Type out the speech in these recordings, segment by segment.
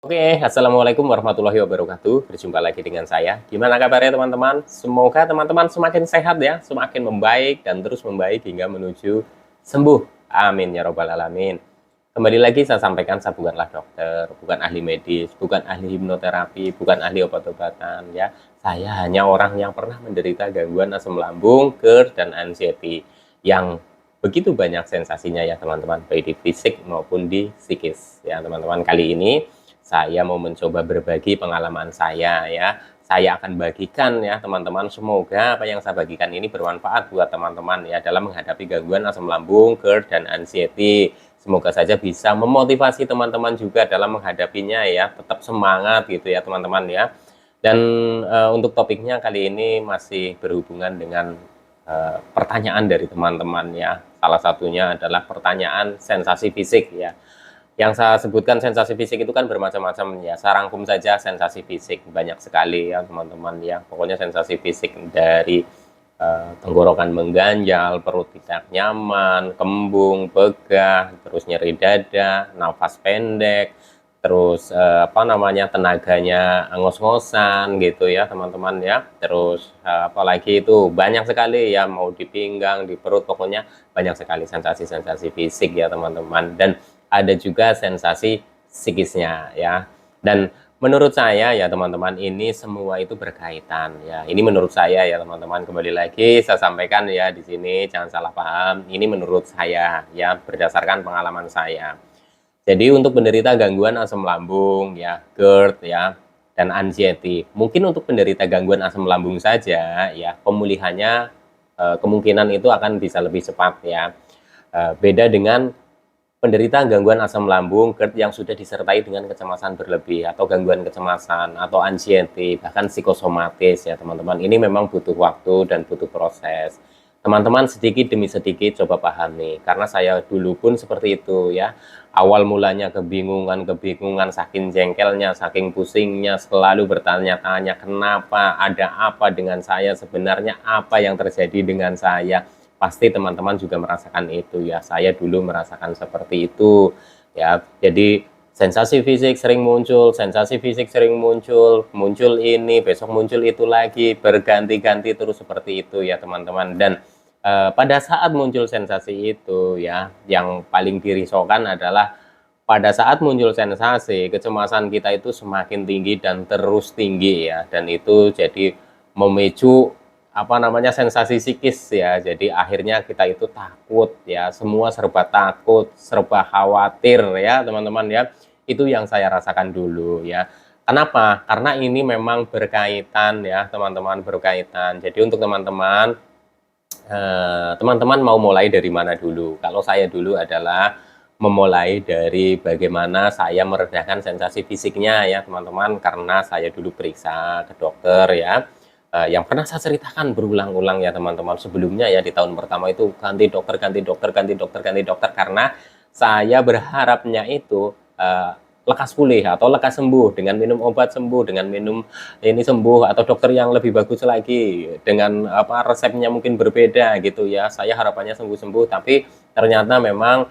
Oke, assalamualaikum warahmatullahi wabarakatuh. Berjumpa lagi dengan saya. Gimana kabarnya teman-teman? Semoga teman-teman semakin sehat ya, semakin membaik dan terus membaik hingga menuju sembuh. Amin ya robbal alamin. Kembali lagi saya sampaikan, saya bukanlah dokter, bukan ahli medis, bukan ahli hipnoterapi, bukan ahli obat-obatan ya. Saya hanya orang yang pernah menderita gangguan asam lambung, GERD, dan anxiety yang begitu banyak sensasinya ya teman-teman, baik di fisik maupun di psikis ya teman-teman. Kali ini saya mau mencoba berbagi pengalaman saya ya. Saya akan bagikan ya teman-teman, semoga apa yang saya bagikan ini bermanfaat buat teman-teman ya dalam menghadapi gangguan asam lambung, GERD, dan anxiety. Semoga saja bisa memotivasi teman-teman juga dalam menghadapinya ya, tetap semangat gitu ya teman-teman ya. Dan untuk topiknya kali ini masih berhubungan dengan pertanyaan dari teman-teman ya. Salah satunya adalah pertanyaan sensasi fisik ya. Yang saya sebutkan sensasi fisik itu kan bermacam-macam ya. Saya rangkum saja sensasi fisik banyak sekali ya teman-teman ya. Pokoknya sensasi fisik dari tenggorokan mengganjal, perut tidak nyaman, kembung, begah, terus nyeri dada, nafas pendek, terus tenaganya ngos-ngosan gitu ya teman-teman ya. Terus apalagi itu banyak sekali ya, mau di pinggang, di perut, pokoknya banyak sekali sensasi-sensasi fisik ya teman-teman. Dan ada juga sensasi psikisnya ya. Dan menurut saya ya teman-teman, ini semua itu berkaitan ya. Ini menurut saya ya teman-teman, kembali lagi saya sampaikan ya di sini, jangan salah paham. Ini menurut saya ya, berdasarkan pengalaman saya. Jadi untuk penderita gangguan asam lambung ya, GERD ya, dan anxiety, mungkin untuk penderita gangguan asam lambung saja ya, pemulihannya kemungkinan itu akan bisa lebih cepat ya. Beda dengan penderita gangguan asam lambung, GERD, yang sudah disertai dengan kecemasan berlebih atau gangguan kecemasan atau anxiety, bahkan psikosomatis ya teman-teman. Ini memang butuh waktu dan butuh proses. Teman-teman sedikit demi sedikit coba pahami, karena saya dulu pun seperti itu ya. Awal mulanya kebingungan, saking jengkelnya, saking pusingnya, selalu bertanya-tanya kenapa, ada apa dengan saya, sebenarnya apa yang terjadi dengan saya. Pasti teman-teman juga merasakan itu ya. Saya dulu merasakan seperti itu ya. Jadi sensasi fisik sering muncul, sensasi fisik sering muncul, muncul ini, besok muncul itu lagi, berganti-ganti terus seperti itu ya teman-teman. Dan pada saat muncul sensasi itu ya, yang paling dirisaukan adalah pada saat muncul sensasi, kecemasan kita itu semakin tinggi dan terus tinggi ya. Dan itu jadi memicu sensasi psikis ya. Jadi akhirnya kita itu takut ya, semua serba takut, serba khawatir ya teman-teman ya. Itu yang saya rasakan dulu ya. Kenapa? Karena ini memang berkaitan ya teman-teman, berkaitan. Jadi untuk teman-teman, teman-teman mau mulai dari mana dulu? Kalau saya dulu adalah memulai dari bagaimana saya meredakan sensasi fisiknya ya teman-teman, karena saya dulu periksa ke dokter ya. Yang pernah saya ceritakan berulang-ulang ya teman-teman, sebelumnya ya, di tahun pertama itu ganti dokter, ganti dokter, ganti dokter, ganti dokter, karena saya berharapnya itu lekas pulih atau lekas sembuh dengan minum obat, sembuh dengan minum ini, sembuh, atau dokter yang lebih bagus lagi dengan resepnya mungkin berbeda gitu ya. Saya harapannya sembuh-sembuh, tapi ternyata memang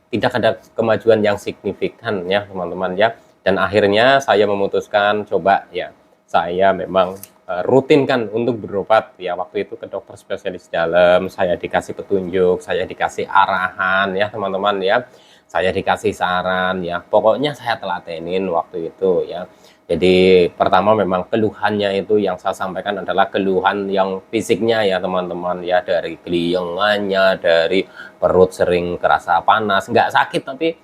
tidak ada kemajuan yang signifikan ya teman-teman ya. Dan akhirnya saya memutuskan coba ya, saya memang rutinkan untuk berobat ya. Waktu itu ke dokter spesialis dalam, saya dikasih petunjuk, saya dikasih arahan ya teman-teman ya, saya dikasih saran ya, pokoknya saya telatenin waktu itu ya. Jadi pertama memang keluhannya itu yang saya sampaikan adalah keluhan yang fisiknya ya teman-teman ya, dari keliengannya, dari perut sering kerasa panas, nggak sakit tapi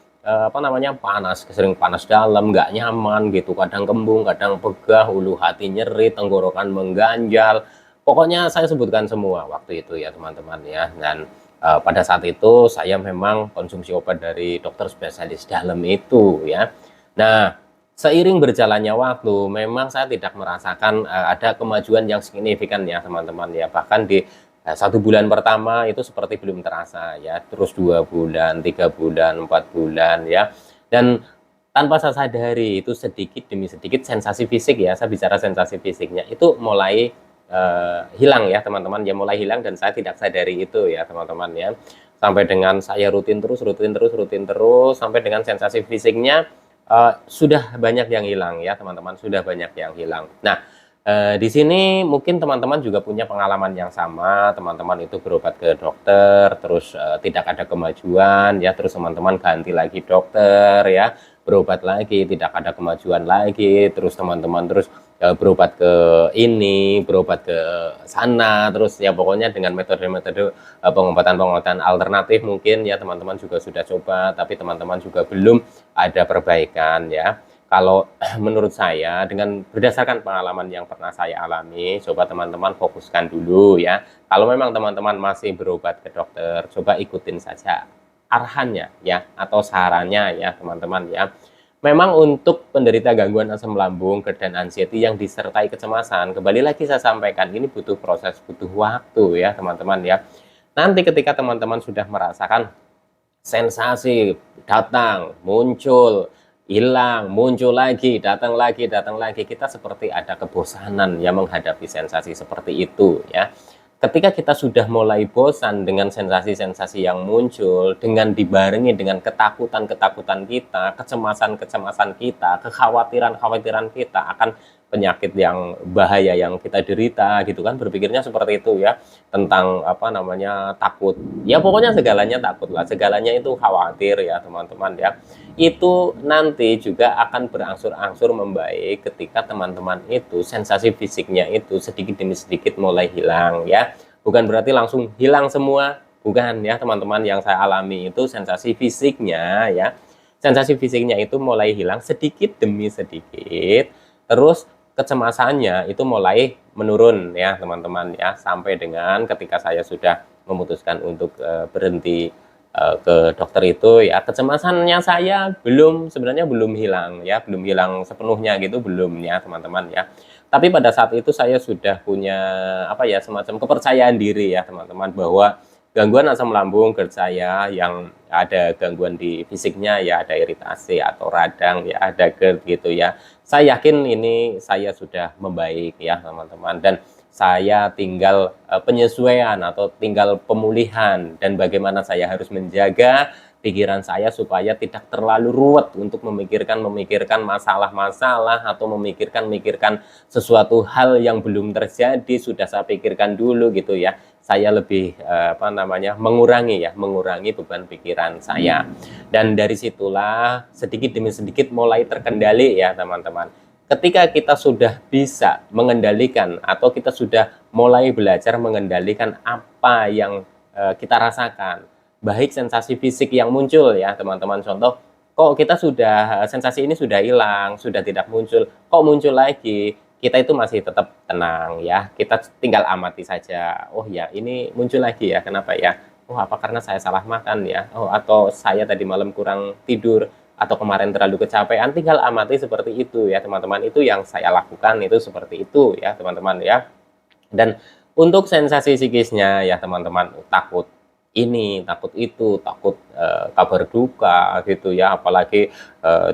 panas, sering panas dalam, nggak nyaman gitu, kadang kembung, kadang begah, ulu hati nyeri, tenggorokan mengganjal, pokoknya saya sebutkan semua waktu itu ya teman-teman ya. Dan pada saat itu saya memang konsumsi obat dari dokter spesialis dalam itu ya. Nah, seiring berjalannya waktu memang saya tidak merasakan ada kemajuan yang signifikan ya teman-teman ya. Bahkan di 1 bulan pertama itu seperti belum terasa ya, terus 2 bulan, 3 bulan, 4 bulan ya. Dan tanpa saya sadari itu sedikit demi sedikit sensasi fisik ya, saya bicara sensasi fisiknya itu mulai hilang ya teman-teman ya, mulai hilang, dan saya tidak sadari itu ya teman-teman ya. Sampai dengan saya rutin terus, sampai dengan sensasi fisiknya sudah banyak yang hilang ya teman-teman, sudah banyak yang hilang. Nah, di sini mungkin teman-teman juga punya pengalaman yang sama, teman-teman itu berobat ke dokter, terus tidak ada kemajuan ya, terus teman-teman ganti lagi dokter ya, berobat lagi, tidak ada kemajuan lagi, terus teman-teman terus berobat ke ini, berobat ke sana, terus ya pokoknya dengan metode-metode pengobatan-pengobatan alternatif mungkin ya teman-teman juga sudah coba, tapi teman-teman juga belum ada perbaikan ya. Kalau menurut saya dengan berdasarkan pengalaman yang pernah saya alami, coba teman-teman fokuskan dulu ya. Kalau memang teman-teman masih berobat ke dokter, coba ikutin saja arahannya ya atau sarannya ya teman-teman ya. Memang untuk penderita gangguan asam lambung, GERD dan anxiety yang disertai kecemasan, kembali lagi saya sampaikan ini butuh proses, butuh waktu ya teman-teman ya. Nanti ketika teman-teman sudah merasakan sensasi datang, muncul, hilang, muncul lagi, datang lagi, kita seperti ada kebosanan ya menghadapi sensasi seperti itu ya. Ketika kita sudah mulai bosan dengan sensasi-sensasi yang muncul, dengan dibarengi dengan ketakutan-ketakutan kita, kecemasan-kecemasan kita, kekhawatiran-khawatiran kita akan penyakit yang bahaya yang kita derita gitu kan, berpikirnya seperti itu ya, tentang apa namanya takut ya, pokoknya segalanya takut lah, segalanya itu khawatir ya teman-teman ya. Itu nanti juga akan berangsur-angsur membaik ketika teman-teman itu sensasi fisiknya itu sedikit demi sedikit mulai hilang ya, bukan berarti langsung hilang semua, bukan ya teman-teman. Yang saya alami itu sensasi fisiknya ya, sensasi fisiknya itu mulai hilang sedikit demi sedikit, terus kecemasannya itu mulai menurun ya teman-teman ya, sampai dengan ketika saya sudah memutuskan untuk berhenti ke dokter itu ya, kecemasannya saya sebenarnya belum hilang ya, belum hilang sepenuhnya gitu, belum ya teman-teman ya. Tapi pada saat itu saya sudah punya apa ya, semacam kepercayaan diri ya teman-teman, bahwa gangguan asam lambung GERD saya yang ada gangguan di fisiknya ya, ada iritasi atau radang ya, ada GERD gitu ya, saya yakin ini saya sudah membaik ya teman-teman, dan saya tinggal penyesuaian atau tinggal pemulihan, dan bagaimana saya harus menjaga pikiran saya supaya tidak terlalu ruwet untuk memikirkan masalah-masalah atau memikirkan sesuatu hal yang belum terjadi, sudah saya pikirkan dulu gitu ya. Saya lebih apa namanya, mengurangi beban pikiran saya, dan dari situlah sedikit demi sedikit mulai terkendali ya teman-teman. Ketika kita sudah bisa mengendalikan atau kita sudah mulai belajar mengendalikan apa yang kita rasakan, baik sensasi fisik yang muncul ya teman-teman, contoh kok kita sudah sensasi ini sudah hilang, sudah tidak muncul, kok muncul lagi, kita itu masih tetap tenang ya, kita tinggal amati saja. Oh ya, ini muncul lagi ya, kenapa ya? Oh, apa karena saya salah makan ya? Oh, atau saya tadi malam kurang tidur, atau kemarin terlalu kecapean, tinggal amati seperti itu ya teman-teman. Itu yang saya lakukan, itu seperti itu ya teman-teman ya. Dan untuk sensasi psikisnya ya teman-teman, takut ini, takut itu, takut kabar duka gitu ya, apalagi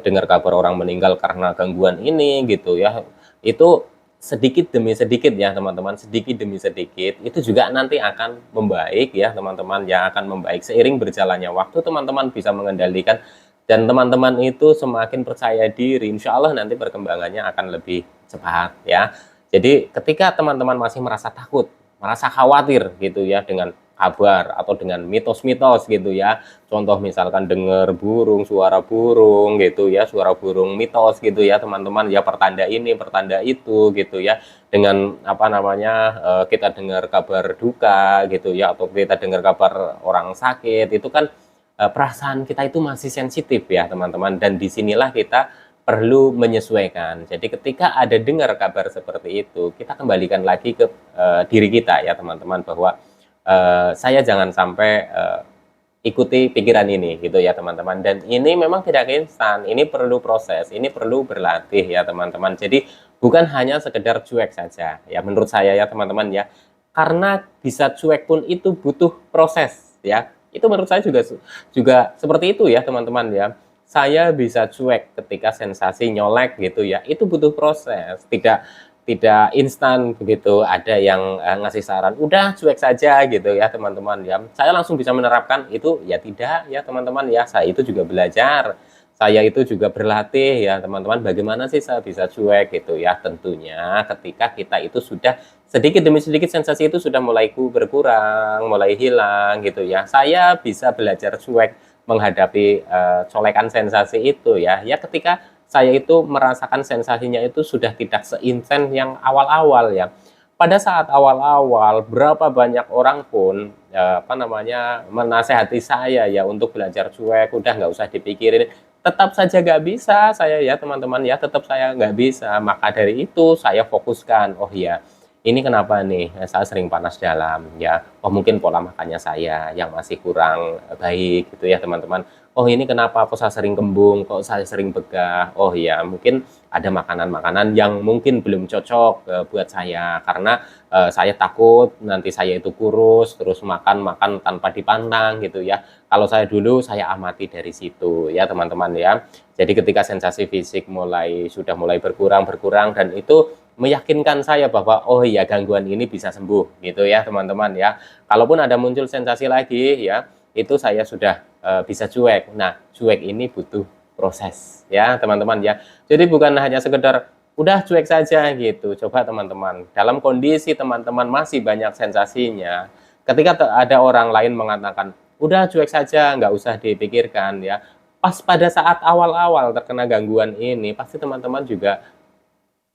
dengar kabar orang meninggal karena gangguan ini gitu ya, itu sedikit demi sedikit ya teman-teman, sedikit demi sedikit itu juga nanti akan membaik ya teman-teman ya, akan membaik seiring berjalannya waktu. Teman-teman bisa mengendalikan dan teman-teman itu semakin percaya diri, insya Allah nanti perkembangannya akan lebih cepat ya. Jadi ketika teman-teman masih merasa takut, merasa khawatir gitu ya dengan kabar atau dengan mitos-mitos gitu ya, contoh misalkan dengar burung, suara burung gitu ya, suara burung mitos gitu ya teman-teman ya, pertanda ini pertanda itu gitu ya, dengan apa namanya kita dengar kabar duka gitu ya, atau kita dengar kabar orang sakit, itu kan perasaan kita itu masih sensitif ya teman-teman, dan disinilah kita perlu menyesuaikan. Jadi ketika ada dengar kabar seperti itu, kita kembalikan lagi ke diri kita ya teman-teman, bahwa saya jangan sampai ikuti pikiran ini gitu ya teman-teman, dan ini memang tidak instan, ini perlu proses, ini perlu berlatih ya teman-teman. Jadi bukan hanya sekedar cuek saja ya, menurut saya ya teman-teman ya, karena bisa cuek pun itu butuh proses ya, itu menurut saya juga seperti itu ya teman-teman ya. Saya bisa cuek ketika sensasi nyolek gitu ya, itu butuh proses, tidak instan begitu. Ada yang ngasih saran udah cuek saja gitu ya teman-teman ya, saya langsung bisa menerapkan itu ya, tidak ya teman-teman ya, saya itu juga belajar, saya itu juga berlatih ya teman-teman, bagaimana sih saya bisa cuek gitu ya. Tentunya ketika kita itu sudah sedikit demi sedikit sensasi itu sudah mulai berkurang, mulai hilang gitu ya. Saya bisa belajar cuek menghadapi colekan sensasi itu ya. Ya ketika saya itu merasakan sensasinya itu sudah tidak seintens yang awal-awal ya. Pada saat awal-awal berapa banyak orang pun apa namanya menasehati saya ya untuk belajar cuek, udah nggak usah dipikirin, tetap saja nggak bisa saya ya teman-teman ya, tetap saya nggak bisa. Maka dari itu saya fokuskan, oh iya ini kenapa nih saya sering panas dalam ya, oh mungkin pola makannya saya yang masih kurang baik gitu ya teman-teman. Oh ini kenapa kok saya sering kembung, kok saya sering begah, oh iya mungkin ada makanan-makanan yang mungkin belum cocok buat saya, karena saya takut nanti saya itu kurus terus makan tanpa dipantang gitu ya. Kalau saya dulu saya amati dari situ ya teman-teman ya. Jadi ketika sensasi fisik sudah mulai berkurang dan itu meyakinkan saya bahwa oh iya gangguan ini bisa sembuh gitu ya teman-teman ya. Kalaupun ada muncul sensasi lagi ya, itu saya sudah bisa cuek. Nah, cuek ini butuh proses ya teman-teman ya. Jadi bukan hanya sekedar udah cuek saja gitu. Coba teman-teman, dalam kondisi teman-teman masih banyak sensasinya, ketika ada orang lain mengatakan udah cuek saja, nggak usah dipikirkan ya. Pas pada saat awal-awal terkena gangguan ini, pasti teman-teman juga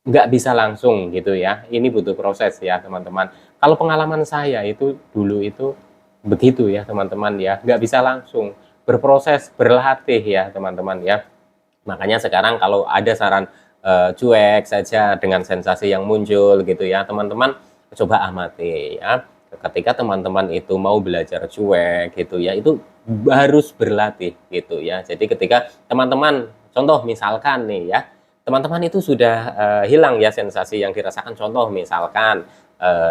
nggak bisa langsung gitu ya. Ini butuh proses ya teman-teman. Kalau pengalaman saya itu dulu itu begitu ya teman-teman ya, nggak bisa langsung, berproses, berlatih ya teman-teman ya. Makanya sekarang kalau ada saran cuek saja dengan sensasi yang muncul gitu ya teman-teman, coba amati ya. Ketika teman-teman itu mau belajar cuek gitu ya, itu harus berlatih gitu ya. Jadi ketika teman-teman, contoh misalkan nih ya, teman-teman itu sudah hilang ya sensasi yang dirasakan, contoh misalkan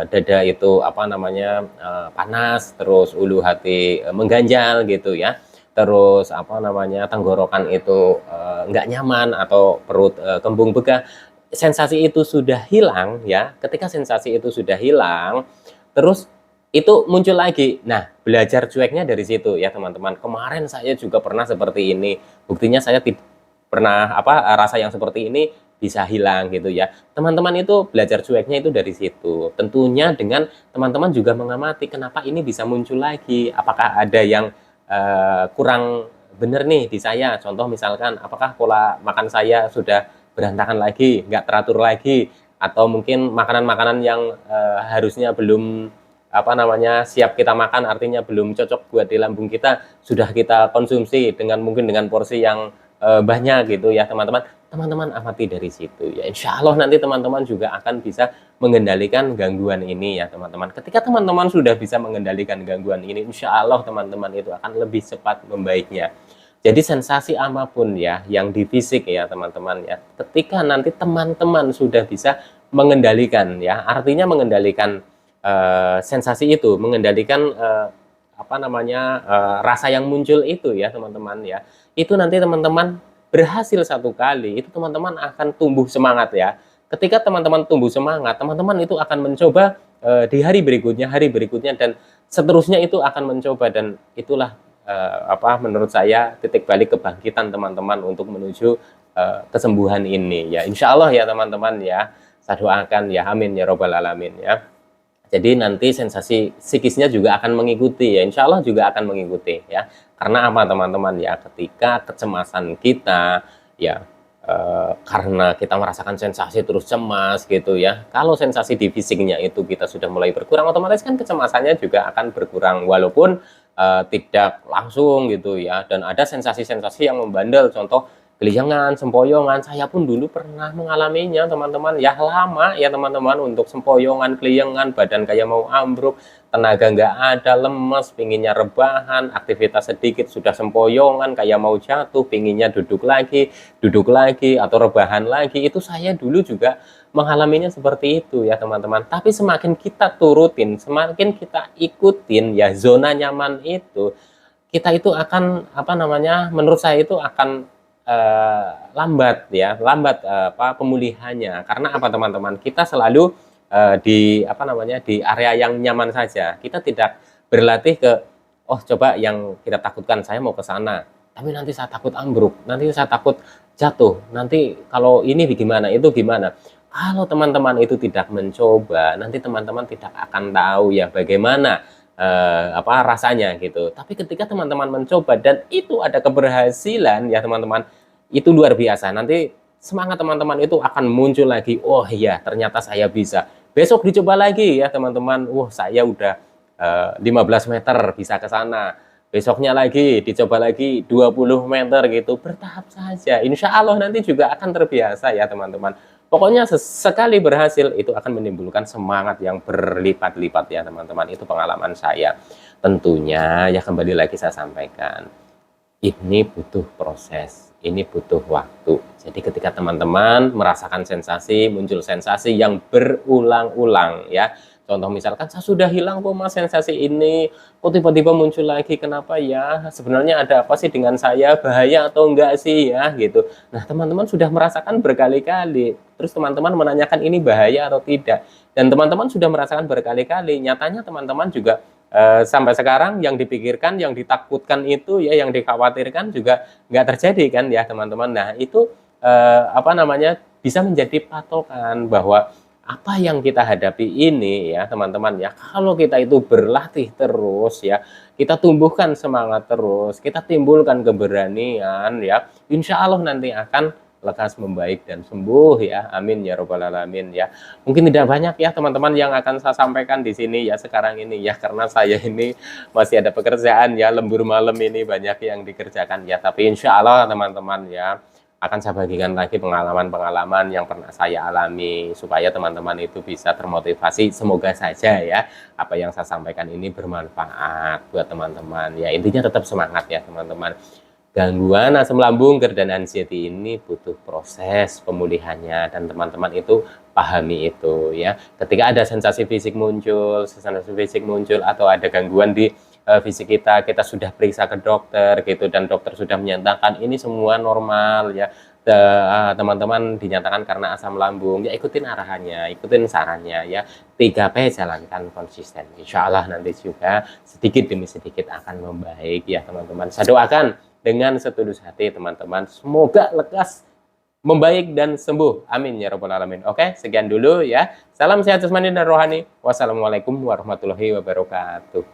dada itu apa namanya panas, terus ulu hati mengganjal gitu ya, terus apa namanya tenggorokan itu nggak nyaman atau perut kembung begah, sensasi itu sudah hilang ya. Ketika sensasi itu sudah hilang, terus itu muncul lagi. Nah, belajar cueknya dari situ ya teman-teman. Kemarin saya juga pernah seperti ini. Buktinya saya pernah rasa yang seperti ini bisa hilang gitu ya. Teman-teman itu belajar cueknya itu dari situ. Tentunya dengan teman-teman juga mengamati kenapa ini bisa muncul lagi. Apakah ada yang kurang benar nih di saya. Contoh misalkan apakah pola makan saya sudah berantakan lagi, nggak teratur lagi, atau mungkin makanan-makanan yang harusnya belum apa namanya siap kita makan, artinya belum cocok buat di lambung kita, sudah kita konsumsi mungkin dengan porsi yang banyak gitu ya teman-teman. Teman-teman amati dari situ ya, insya Allah nanti teman-teman juga akan bisa mengendalikan gangguan ini ya teman-teman. Ketika teman-teman sudah bisa mengendalikan gangguan ini, insya Allah teman-teman itu akan lebih cepat membaiknya. Jadi sensasi apapun ya yang di fisik ya teman-teman ya, ketika nanti teman-teman sudah bisa mengendalikan ya, artinya mengendalikan sensasi itu, mengendalikan apa namanya rasa yang muncul itu ya teman-teman ya, itu nanti teman-teman berhasil satu kali, itu teman-teman akan tumbuh semangat ya. Ketika teman-teman tumbuh semangat, teman-teman itu akan mencoba di hari berikutnya dan seterusnya itu akan mencoba, dan itulah apa menurut saya titik balik kebangkitan teman-teman untuk menuju kesembuhan ini ya. Insya Allah ya teman-teman ya, saya doakan ya, amin ya robbal alamin ya. Jadi nanti sensasi psikisnya juga akan mengikuti ya, insya Allah juga akan mengikuti ya. Karena apa teman-teman ya, ketika kecemasan kita ya karena kita merasakan sensasi terus cemas gitu ya, kalau sensasi di fisiknya itu kita sudah mulai berkurang, otomatis kan kecemasannya juga akan berkurang, walaupun tidak langsung gitu ya. Dan ada sensasi-sensasi yang membandel, contoh keliengan, sempoyongan. Saya pun dulu pernah mengalaminya teman-teman ya, lama ya teman-teman, untuk sempoyongan, keliengan, badan kayak mau ambruk, tenaga nggak ada, lemes, pinginnya rebahan, aktivitas sedikit sudah sempoyongan, kayak mau jatuh, pinginnya duduk lagi, atau rebahan lagi. Itu saya dulu juga mengalaminya seperti itu ya teman-teman. Tapi semakin kita turutin, semakin kita ikutin ya zona nyaman itu, kita itu akan apa namanya, menurut saya itu akan lambat ya, pemulihannya. Karena apa teman-teman, kita selalu di apa namanya, di area yang nyaman saja. Kita tidak berlatih ke, oh coba yang kita takutkan, saya mau ke sana, tapi nanti saya takut ambruk, nanti saya takut jatuh, nanti kalau ini gimana, itu gimana. Kalau teman-teman itu tidak mencoba, nanti teman-teman tidak akan tahu ya bagaimana apa rasanya gitu. Tapi ketika teman-teman mencoba dan itu ada keberhasilan ya teman-teman, itu luar biasa. Nanti semangat teman-teman itu akan muncul lagi. Oh iya, ternyata saya bisa. Besok dicoba lagi ya teman-teman. Wah, saya udah 15 meter bisa ke sana. Besoknya lagi dicoba lagi 20 meter gitu, bertahap saja. Insya Allah nanti juga akan terbiasa ya teman-teman. Pokoknya sekali berhasil itu akan menimbulkan semangat yang berlipat-lipat ya teman-teman. Itu pengalaman saya. Tentunya ya kembali lagi saya sampaikan, ini butuh proses, ini butuh waktu. Jadi ketika teman-teman merasakan sensasi, muncul sensasi yang berulang-ulang ya. Contoh misalkan, saya sudah hilang kok mas sensasi ini, kok tiba-tiba muncul lagi, kenapa ya? Sebenarnya ada apa sih dengan saya, bahaya atau enggak sih ya gitu. Nah teman-teman sudah merasakan berkali-kali, terus teman-teman menanyakan ini bahaya atau tidak. Dan teman-teman sudah merasakan berkali-kali, nyatanya teman-teman juga sampai sekarang yang dipikirkan, yang ditakutkan itu ya, yang dikhawatirkan juga nggak terjadi kan ya teman-teman. Nah itu apa namanya, bisa menjadi patokan bahwa apa yang kita hadapi ini ya teman-teman ya, kalau kita itu berlatih terus ya, kita tumbuhkan semangat terus, kita timbulkan keberanian ya, insya Allah nanti akan lekas membaik dan sembuh ya, amin ya robbal alamin ya. Mungkin tidak banyak ya teman-teman yang akan saya sampaikan di sini ya sekarang ini ya, karena saya ini masih ada pekerjaan ya, lembur malam ini banyak yang dikerjakan ya, tapi insya Allah teman-teman ya akan saya bagikan lagi pengalaman-pengalaman yang pernah saya alami supaya teman-teman itu bisa termotivasi. Semoga saja ya apa yang saya sampaikan ini bermanfaat buat teman-teman ya, intinya tetap semangat ya teman-teman. Gangguan asam lambung, GERD dan anxiety ini butuh proses pemulihannya dan teman-teman itu pahami itu ya. Ketika ada sensasi fisik muncul, atau ada gangguan di fisik kita, kita sudah periksa ke dokter gitu dan dokter sudah menyatakan ini semua normal ya. Teman-teman dinyatakan karena asam lambung, ya ikutin arahannya, ikutin sarannya ya. 3P jalankan konsisten. Insya Allah nanti juga sedikit demi sedikit akan membaik ya teman-teman. Saya doakan dengan setulus hati teman-teman, semoga lekas membaik dan sembuh, amin ya robbal alamin. Oke, sekian dulu ya, salam sehat jasmani dan rohani. Wassalamualaikum warahmatullahi wabarakatuh.